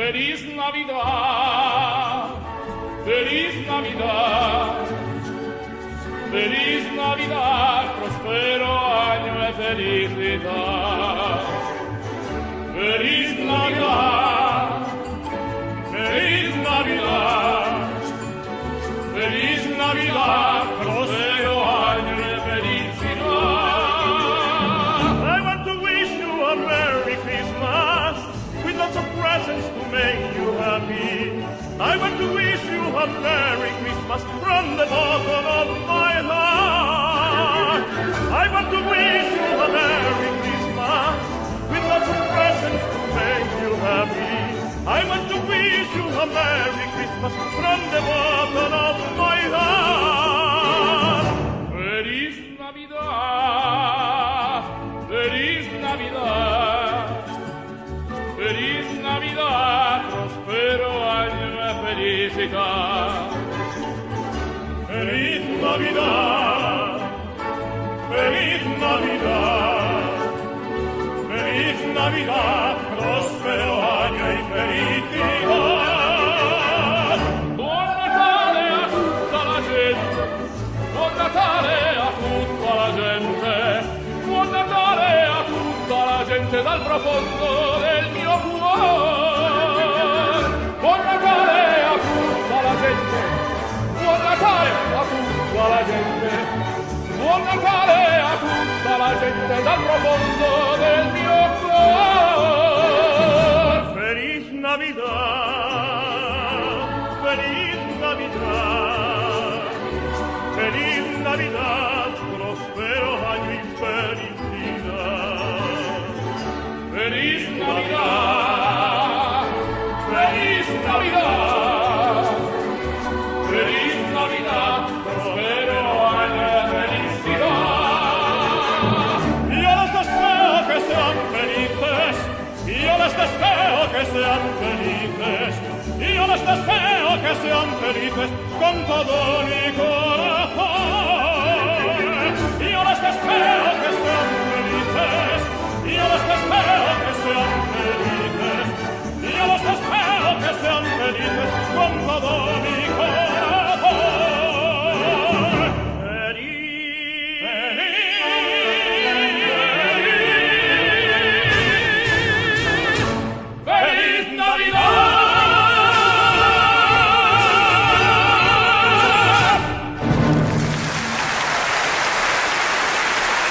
Feliz Navidad, feliz Navidad, feliz Navidad, prospero año de felicidad. Feliz Navidad, feliz Navidad, feliz Navidad, prospero año de felicidad. I want to wish you a Merry Christmas with lots of presents to make you happy. I want to wish you a Merry Christmas from the bottom of my heart. I want to wish you a Merry Christmas with lots of presents to make you happy. I want to wish you a Merry Christmas from the bottom of my heart. Feliz Navidad, feliz Navidad, feliz Navidad, prospero año de felicidad. Feliz Navidad, feliz Navidad, feliz Navidad, prospero año y felicidad. Buon Natale a tutta la gente, buon Natale a tutta la gente, buon Natale a tutta la gente dal profondo del mio cuore. Buon Natale a tutta la gente, buon Natale a tutta la gente, buon Natale a tutta la gente dal profondo del mio cuore. Feliz Navidad, feliz Navidad, feliz Navidad, prospero año y felicidad. Feliz Navidad, feliz Navidad, feliz Navidad, prospero año de felicidad. Yo les deseo que sean felices, yo les deseo que sean felices, yo les deseo que sean felices con todo mi corazón.